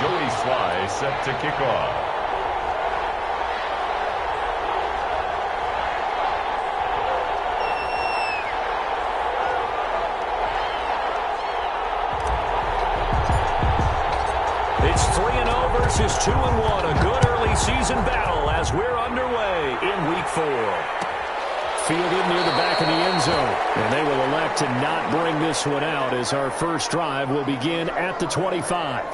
Joey Sly set to kick off. It's 3-0 versus 2-1. A good early season battle as we're underway in Week 4. Fielded near the back of the end zone. And they will elect to not bring this one out as our first drive will begin at the 25.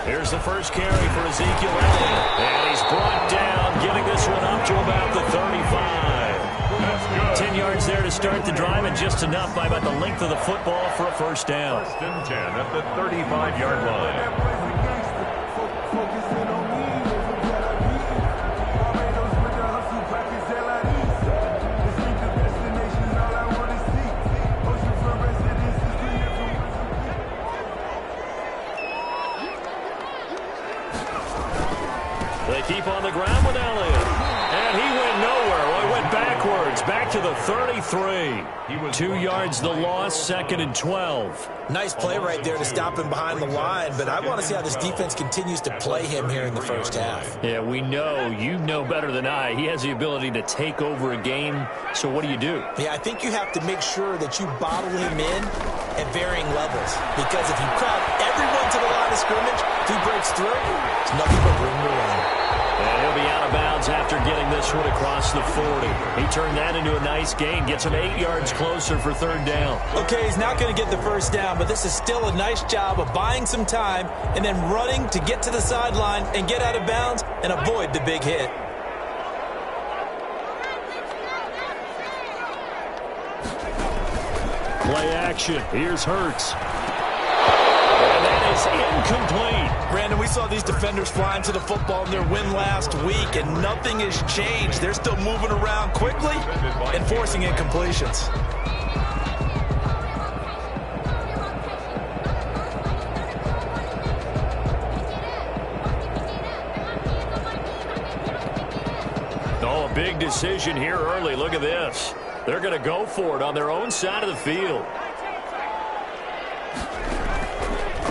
Here's the first carry for Ezekiel Elliott. And he's brought down, getting this one up to about the 35. 10 yards there to start the drive, and just enough by about the length of the football for a first down. First and 10 at the 35-yard line. They keep on the ground with Elliott. And he went nowhere. Well, he went backwards, back to the 33. 2 yards the loss, 2nd and 12. Nice play right there to stop him behind the line, but I want to see how this defense continues to play him here in the first half. Yeah, we know. You know better than I. He has the ability to take over a game. So what do you do? Yeah, I think you have to make sure that you bottle him in at varying levels, because if you crowd everyone to the line of scrimmage, if he breaks through, there's nothing but room to run. And he'll be out of bounds after getting this one across the 40. He turned that into a nice gain, gets him 8 yards closer for third down. Okay, he's not going to get the first down, but this is still a nice job of buying some time and then running to get to the sideline and get out of bounds and avoid the big hit. Play action. Here's Hurts. And that is incomplete. Brandon, we saw these defenders flying to the football in their win last week, and nothing has changed. They're still moving around quickly and forcing incompletions. Oh, a big decision here early. Look at this. They're going to go for it on their own side of the field.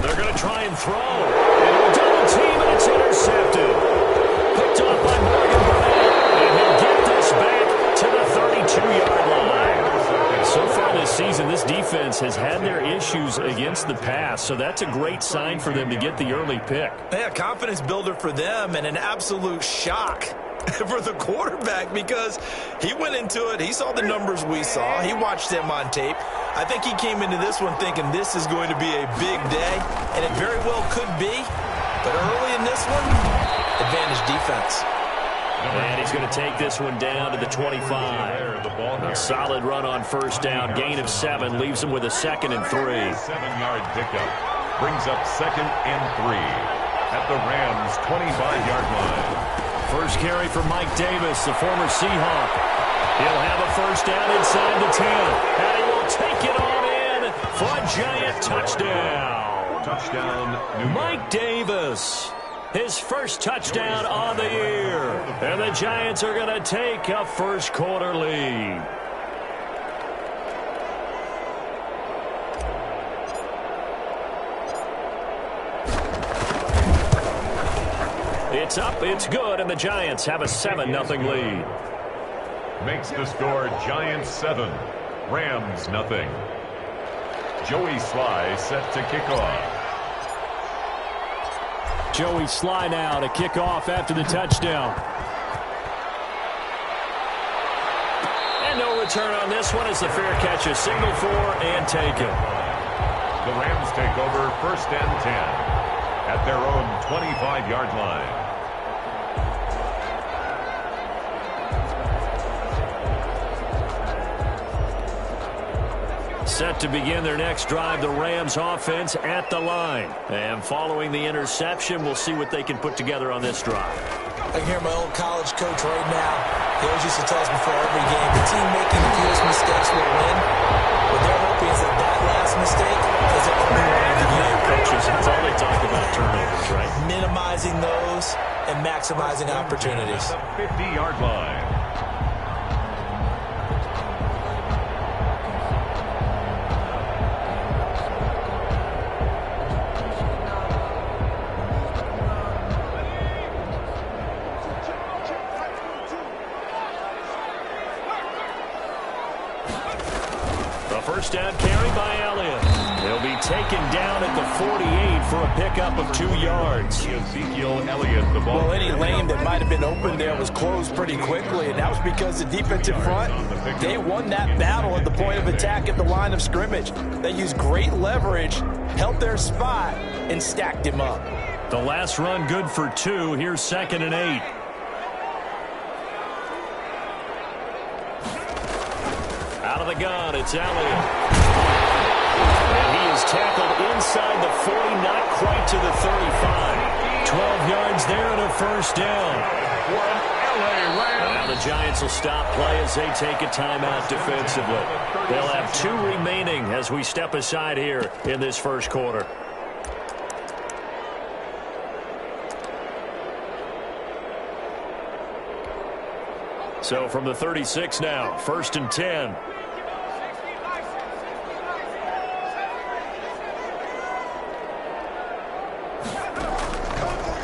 They're going to try and throw. Into a double team, and it's intercepted. Picked off by Morgan Burnett, and he'll get this back to the 32-yard line. So far this season, this defense has had their issues against the pass, so that's a great sign for them to get the early pick. Yeah, confidence builder for them, and an absolute shock for the quarterback, because he went into it, he saw the numbers we saw, he watched them on tape. I think he came into this one thinking this is going to be a big day, and it very well could be, but early in this one, advantage defense. And he's going to take this one down to the 25. A solid run on first down, gain of 7, leaves him with a 2nd and 3. 7-yard pickup brings up 2nd and 3 at the Rams' 25-yard line. First carry for Mike Davis, the former Seahawk. He'll have a first down inside the 10. And he will take it on in for a giant touchdown. Touchdown, Mike Davis, his first touchdown on the year. And the Giants are going to take a first quarter lead. It's up, it's good, and the Giants have a 7-0 lead. Makes the score Giants 7, Rams nothing. Joey Sly set to kick off. Joey Sly now to kick off after the touchdown. And no return on this one as the fair catch is signaled for and taken. The Rams take over 1st and 10 at their own 25-yard line. Set to begin their next drive, the Rams offense at the line. And following the interception, we'll see what they can put together on this drive. I can hear my old college coach right now. He always used to tell us before every game, the team making maximizing opportunities. At the 50-yard line. First down carry by Elliott. He'll be taken down at the 48 for a pickup of 2 yards. Ezekiel Elliott, the ball. Well, any lane that might have been open there was closed pretty quickly, and that was because the defensive front, they won that battle at the point of attack at the line of scrimmage. They used great leverage, held their spot, and stacked him up. The last run good for 2. Here's 2nd and 8. Out of the gun, it's Elliott. And he is tackled inside the 40, not quite to the 35. 12 yards there and a first down. Now the Giants will stop play as they take a timeout defensively. They'll have 2 remaining as we step aside here in this first quarter. So from the 36 now, 1st and 10.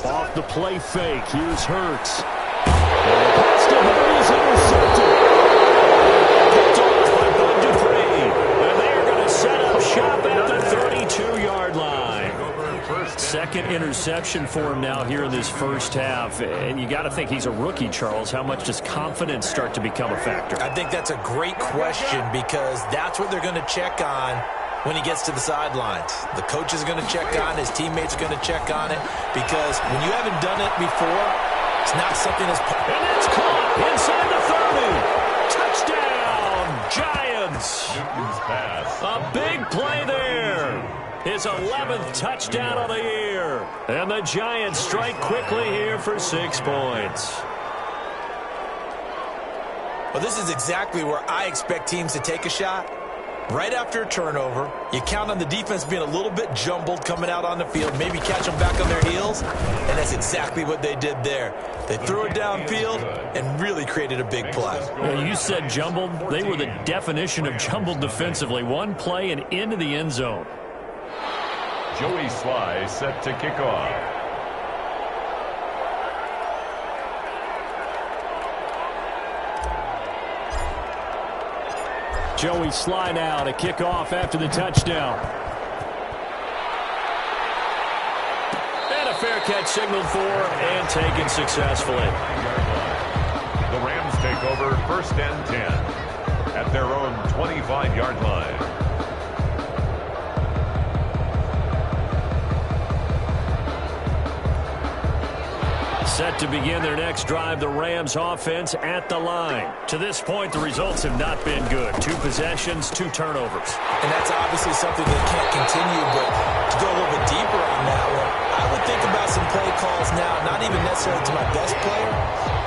Off the play fake, here's Hurts. And the pass to Hurts is intercepted. Picked off by Bud Dupree. And they're going to set up shop at the 32-yard line. Second interception for him now here in this first half. And you got to think he's a rookie, Charles. How much does confidence start to become a factor? I think that's a great question because that's what they're going to check on when he gets to the sidelines. The coach is going to check on, his teammates are going to check on it, because when you haven't done it before, it's not something that's... And it's caught inside the 30. Touchdown, Giants. Newton's pass. A big play there. His 11th touchdown of the year. And the Giants strike quickly here for 6 points. Well, this is exactly where I expect teams to take a shot. Right after a turnover, you count on the defense being a little bit jumbled coming out on the field, maybe catch them back on their heels, and that's exactly what they did there. They threw it downfield and really created a big play. Well, you said jumbled. They were the definition of jumbled defensively. One play and into the end zone. Joey Sly set to kick off. Joey Sly now to kick off after the touchdown. And a fair catch signaled for and taken successfully. The Rams take over 1st and 10 at their own 25-yard line. Set to begin their next drive, the Rams offense at the line. To this point, the results have not been good. 2 possessions, 2 turnovers. And that's obviously something that can't continue, but to go a little bit deeper on that one, I would think about some play calls now, not even necessarily to my best player,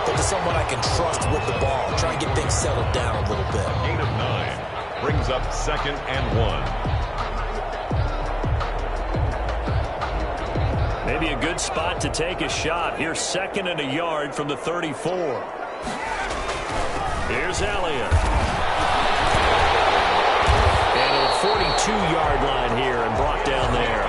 but to someone I can trust with the ball. Try and get things settled down a little bit. Gain of 9 brings up 2nd and 1. Maybe a good spot to take a shot. Here's 2nd and a yard from the 34. Here's Elliott. And a 42-yard line here and brought down there.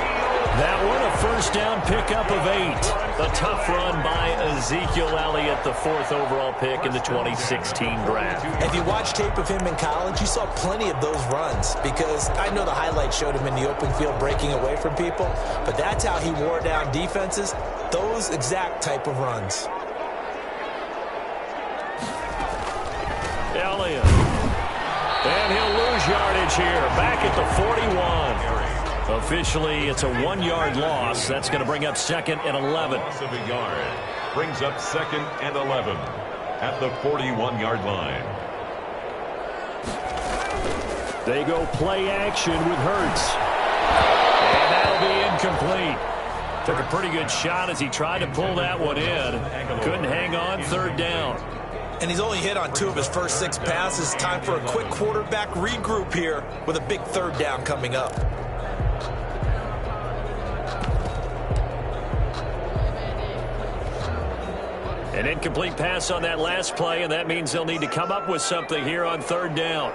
That one, a first down pickup of 8. A tough run by Ezekiel Elliott, the 4th overall pick in the 2016 draft. If you watch tape of him in college, you saw plenty of those runs, because I know the highlights showed him in the open field breaking away from people, but that's how he wore down defenses, those exact type of runs. Elliott. And he'll lose yardage here, back at the 41. Officially, it's a 1-yard loss. That's going to bring up 2nd and 11. Loss of a yard brings up 2nd and 11 at the 41-yard line. They go play action with Hurts. And that'll be incomplete. Took a pretty good shot as he tried to pull that one in. Couldn't hang on, 3rd down. And he's only hit on 2 of his first 6 passes. Time for a quick quarterback regroup here with a big 3rd down coming up. An incomplete pass on that last play, and that means they'll need to come up with something here on third down.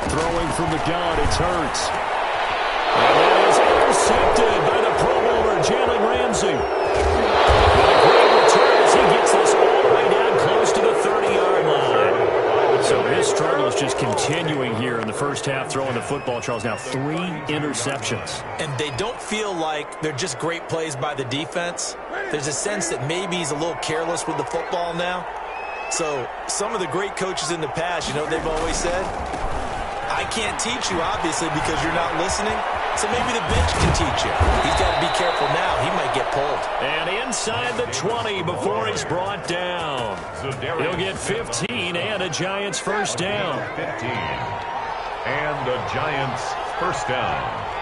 Throwing from the gun, it's Hurts. And that is intercepted by the Pro Bowler, Jalen Ramsey. With a great return as he gets this all the way down close to the 30-yard line. So his struggle is just continuing here in the first half, throwing the football, Charles. Now 3 interceptions. And they don't feel like they're just great plays by the defense. There's a sense that maybe he's a little careless with the football now. So some of the great coaches in the past, you know, they've always said, I can't teach you, obviously, because you're not listening. So maybe the bench can teach you. He's got to be careful now. He might get pulled. And inside the 20 before he's brought down. He'll get 15 and a Giants first down. 15 and the Giants first down.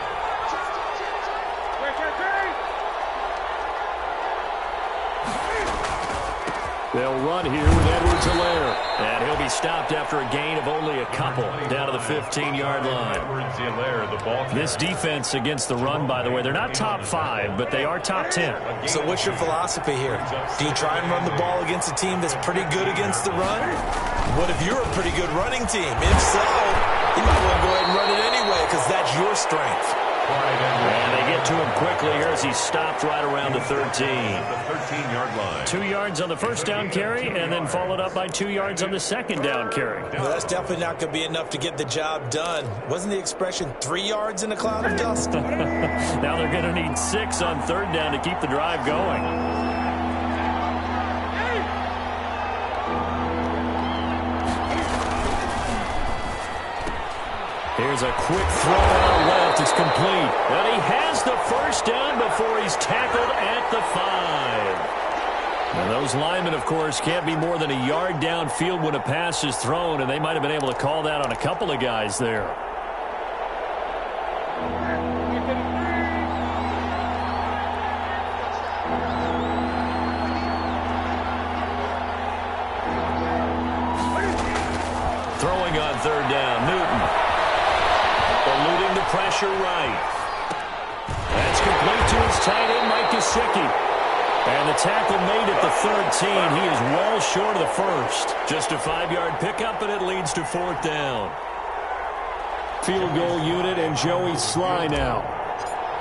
They'll run here with Edwards-Helaire. And he'll be stopped after a gain of only a couple down to the 15-yard line. This defense against the run, by the way, they're not top 5, but they are top 10. So what's your philosophy here? Do you try and run the ball against a team that's pretty good against the run? What if you're a pretty good running team? If so, you might want to go ahead and run it anyway because that's your strength. And they get to him quickly here as he stopped right around the 13. The 13-yard line. 2 yards on the first down carry, and then followed up by 2 yards on the second down carry. Well, that's definitely not going to be enough to get the job done. Wasn't the expression 3 yards in a cloud of dust? Now they're going to need 6 on third down to keep the drive going. Here's a quick throw out left. It's complete. And he has the first down before he's tackled at the 5. And those linemen, of course, can't be more than a yard downfield when a pass is thrown, and they might have been able to call that on a couple of guys there. Throwing on third down, Newton. Eluding the pressure right. That's complete to his tight end, Mike Gesicki. And the tackle made at the 13. He is well short of the first. Just a 5-yard pickup, and it leads to fourth down. Field goal unit and Joey Sly now.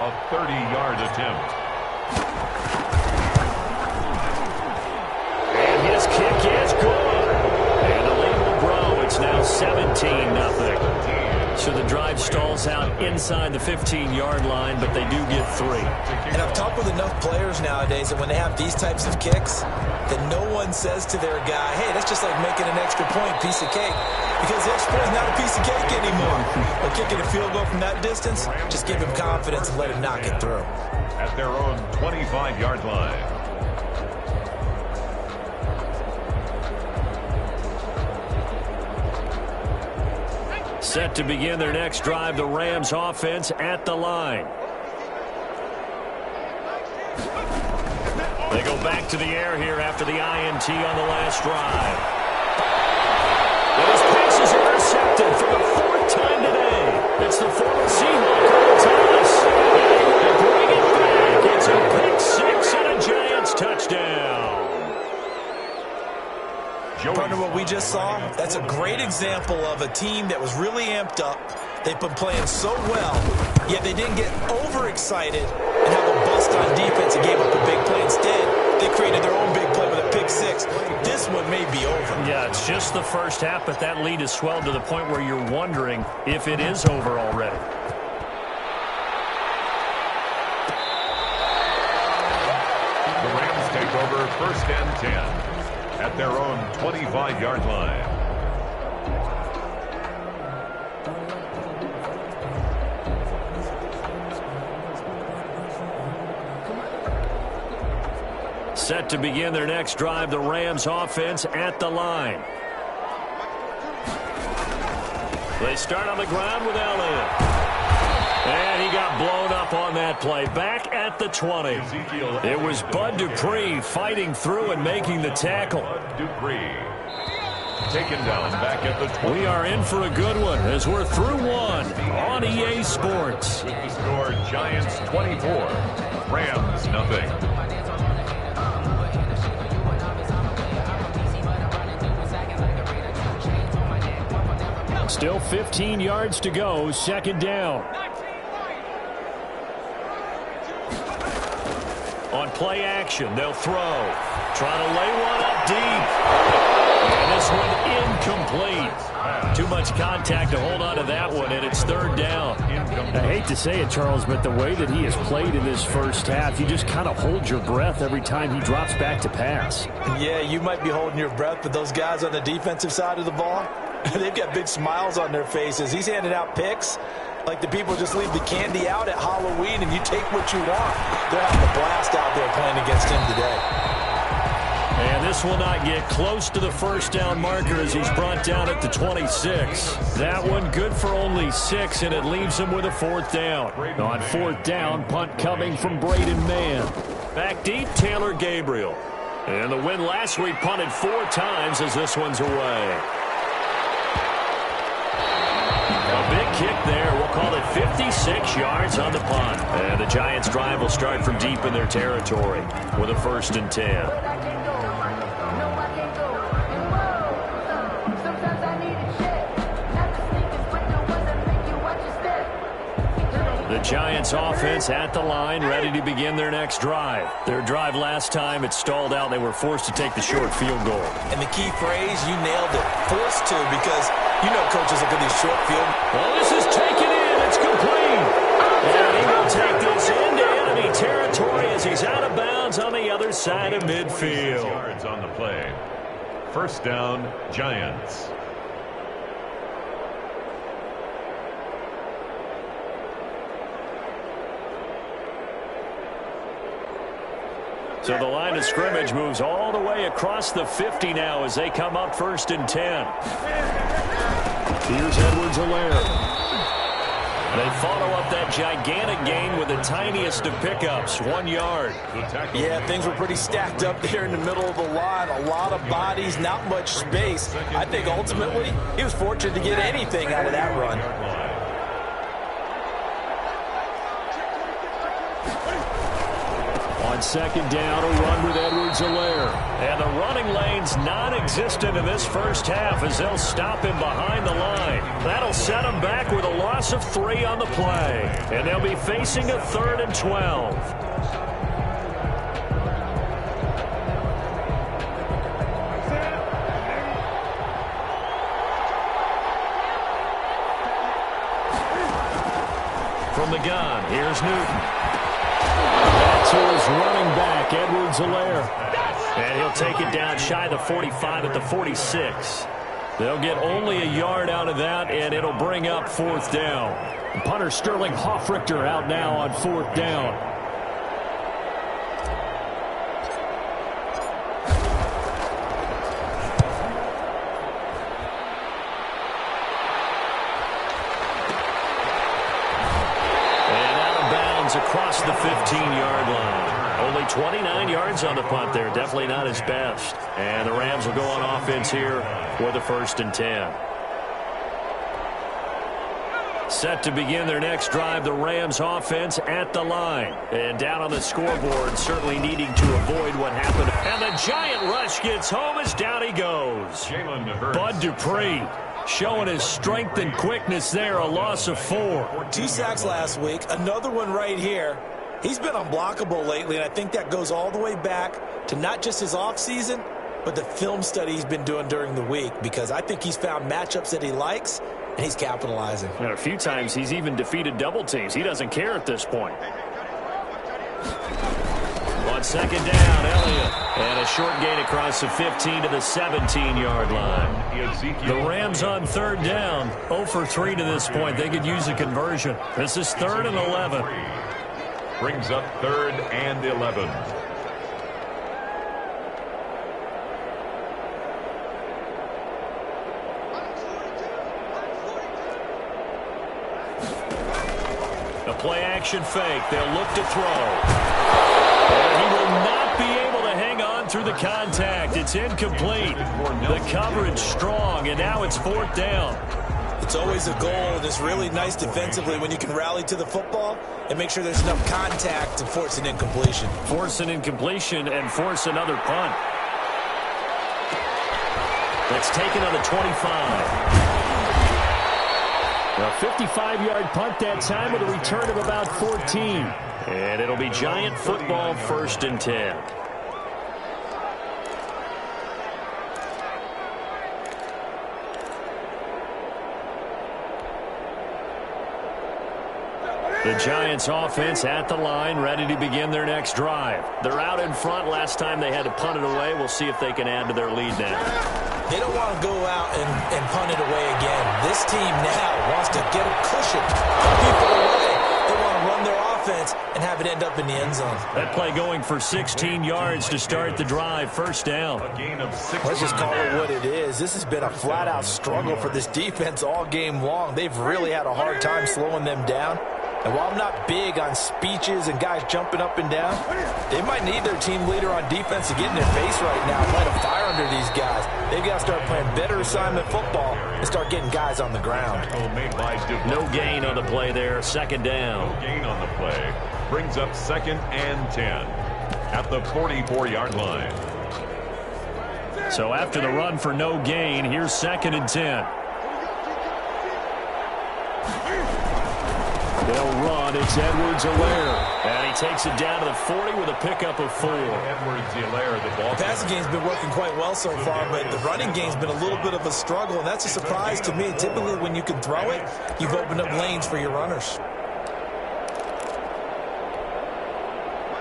A 30-yard attempt. And his kick is good. And the lead will grow. It's now 17-0. So the drive stalls out inside the 15-yard line, but they do get 3. And I've talked with enough players nowadays that when they have these types of kicks, that no one says to their guy, hey, that's just like making an extra point, piece of cake. Because the extra point is not a piece of cake anymore. Or kicking a field goal from that distance, just give him confidence and let him knock it through. At their own 25-yard line. Set to begin their next drive, the Rams offense at the line. They go back to the air here after the INT on the last drive. And his pass is intercepted for the 4th time today. It's the former Seahawk, Earl Thomas. And he will bring it back. It's a pick 6 and a Giants touchdown. Partner, what we just saw, that's a great example of a team that was really amped up. They've been playing so well, yet they didn't get overexcited and have a bust on defense and gave up a big play. Instead, they created their own big play with a pick 6. This one may be over. Yeah, it's just the first half, but that lead has swelled to the point where you're wondering if it is over already. The Rams take over 1st and 10. At their own 25-yard line. Set to begin their next drive, the Rams offense at the line. They start on the ground with Elliott. And he got blown up on that play. Back at the 20. It was Bud Dupree fighting through and making the tackle. Taken down back at the 20. We are in for a good one as we're through one on EA Sports. With the score, Giants 24, Rams nothing. Still 15 yards to go, second down. On play action, they'll throw. Trying to lay one up deep. And this one incomplete. Too much contact to hold on to that one, and it's third down. I hate to say it, Charles, but the way that he has played in this first half, you just kind of hold your breath every time he drops back to pass. Yeah, you might be holding your breath, but those guys on the defensive side of the ball, they've got big smiles on their faces. He's handing out picks like the people just leave the candy out at Halloween and you take what you want. They're having a blast out there playing against him today. And this will not get close to the first down marker as he's brought down at the 26. That one good for only 6, and it leaves him with a fourth down. On fourth down, punt coming from Braden Mann. Back deep, Taylor Gabriel. And the win last week punted 4 times as this one's away. A big kick there. We'll call it 56 yards on the punt. And the Giants' drive will start from deep in their territory with a 1st and 10. The Giants offense at the line, ready to begin their next drive. Their drive last time, it stalled out. They were forced to take the short field goal. And the key phrase, you nailed it, forced to, because you know coaches look at these short field. Well, this is taken in. It's complete. And he will take this into enemy territory as he's out of bounds on the other side of midfield. Yards on the play. First down, Giants. So the line of scrimmage moves all the way across the 50 now as they come up 1st and 10. Here's Edwards-Helaire. They follow up that gigantic gain with the tiniest of pickups, 1 yard. Yeah, things were pretty stacked up there in the middle of the line. A lot of bodies, not much space. I think ultimately he was fortunate to get anything out of that run. On second down, a run with Edwards-Helaire. And the running lane's non-existent in this first half as they'll stop him behind the line. That'll set him back with a loss of 3 on the play. And they'll be facing a 3rd and 12. From the gun, here's Newton. That's his running back, Edwards-Helaire. And he'll take it down shy of the 45 at the 46. They'll get only a yard out of that, and it'll bring up 4th down. Punter Sterling Hoffrichter out now on 4th down. Across the 15-yard line. Only 29 yards on the punt there. Definitely not his best. And the Rams will go on offense here with a 1st and 10. Set to begin their next drive, the Rams offense at the line. And down on the scoreboard, certainly needing to avoid what happened. And the giant rush gets home as down he goes. Bud Dupree showing his strength and quickness there, a loss of 4. 2 sacks last week, another one right here. He's been unblockable lately, and I think that goes all the way back to not just his offseason, but the film study he's been doing during the week, because I think he's found matchups that he likes, and he's capitalizing. And a few times he's even defeated double teams. He doesn't care at this point. On second down, Elliott. And a short gain across the 15 to the 17-yard line. The Rams on 3rd down, 0 for 3 to this point. They could use a conversion. This is 3rd and 11. Brings up 3rd and 11. A play-action fake. They'll look to throw. And he will not be able to hang on through the contact. It's incomplete. The coverage strong, and now it's 4th down. It's always a goal, and it's really nice defensively when you can rally to the football and make sure there's enough contact to force an incompletion. Force an incompletion and force another punt. That's taken on the 25. A 55-yard punt that time with a return of about 14. And it'll be Giant football, 1st and 10. The Giants offense at the line, ready to begin their next drive. They're out in front. Last time they had to punt it away. We'll see if they can add to their lead now. They don't want to go out and punt it away again. This team now wants to get a cushion, put people away. They want to run their offense and have it end up in the end zone. That play going for 16 yards to start the drive. 1st down. A gain of 6. Let's just call it what it is. This has been a flat-out struggle for this defense all game long. They've really had a hard time slowing them down. And while I'm not big on speeches and guys jumping up and down, they might need their team leader on defense to get in their face right now and light a fire under these guys. They've got to start playing better assignment football and start getting guys on the ground. No gain on the play there. 2nd down. No gain on the play. Brings up 2nd and 10 at the 44-yard line. So after the run for no gain, here's 2nd and 10. They'll run. It's Edwards-Helaire. And he takes it down to the 40 with a pickup of 4. Edwards-Helaire, the ball. The passing game's been working quite well so far, but the running game's been a little bit of a struggle, and that's a surprise to me. Typically, when you can throw it, you've opened up lanes for your runners.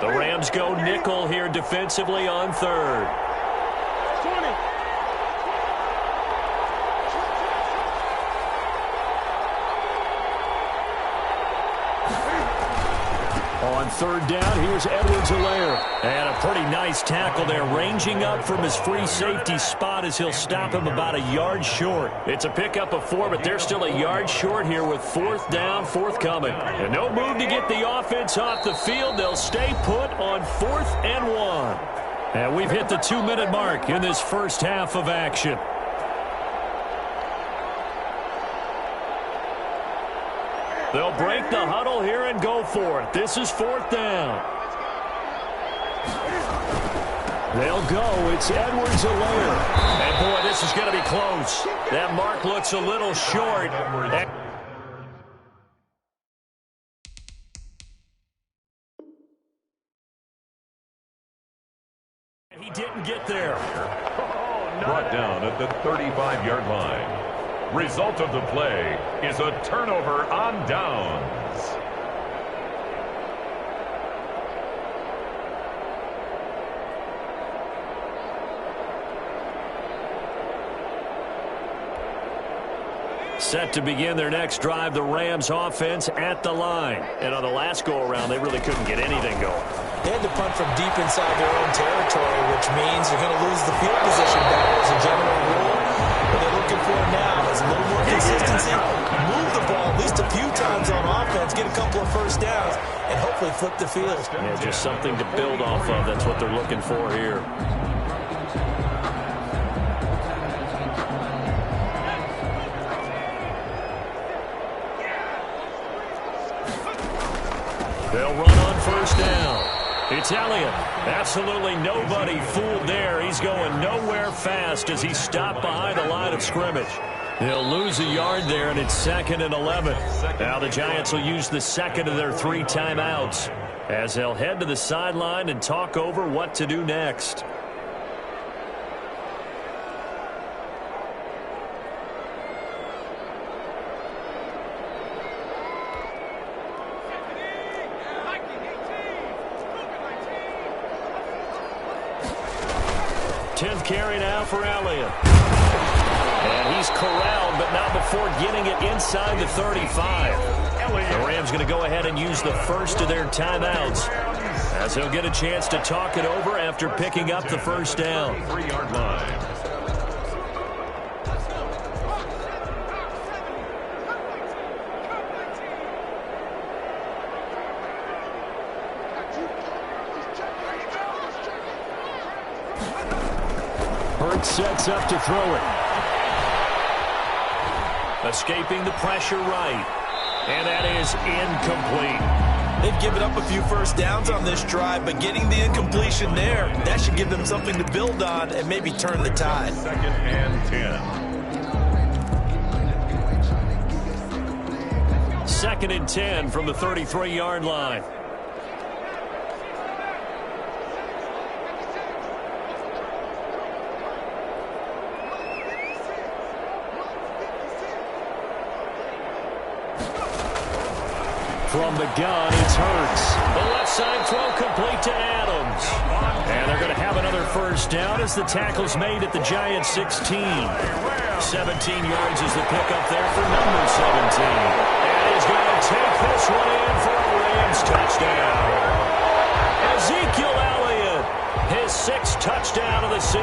The Rams go nickel here defensively on 3rd. On 3rd down, here's Edwards-Helaire. And a pretty nice tackle there, ranging up from his free safety spot as he'll stop him about a yard short. It's a pickup of 4, but they're still a yard short here with 4th down forthcoming. And no move to get the offense off the field. They'll stay put on 4th and 1. And we've hit the 2-minute mark in this first half of action. They'll break the huddle here and go for it. This is 4th down. They'll go. It's Edwards-Helaire. And, boy, this is going to be close. That mark looks a little short. He didn't get there. Brought down at the 35-yard line. Result of the play is a turnover on downs. Set to begin their next drive, the Rams offense at the line. And on the last go-around, they really couldn't get anything going. They had to punt from deep inside their own territory, which means they're going to lose the field position battle as a general rule. What they're looking for now is a little more consistency, move the ball at least a few times on offense, get a couple of first downs, and hopefully flip the field. Yeah, just something to build off of. That's what they're looking for here. They'll run on 1st down. It's Elliott. Absolutely nobody fooled there. He's going nowhere fast as he stopped behind the line of scrimmage. They'll lose a yard there, and it's 2nd and 11. Now the Giants will use the 2nd of their 3 timeouts as they'll head to the sideline and talk over what to do next. Carry now for Elliott. And he's corralled, but not before getting it inside the 35. The Rams going to go ahead and use the first of their timeouts as they'll get a chance to talk it over after picking up the first down. 3-yard line. sets up to throw it. Escaping the pressure right. And that is incomplete. They've given up a few first downs on this drive, but getting the incompletion there, that should give them something to build on and maybe turn the tide. 2nd and 10. 2nd and 10 from the 33-yard line. From the gun, it's Hurts. The left side throw complete to Adams. And they're going to have another first down as the tackle's made at the Giants' 16. 17 yards is the pickup there for number 17. And he's going to take this one in for a Rams touchdown. Ezekiel Elliott, his 6th touchdown of the season.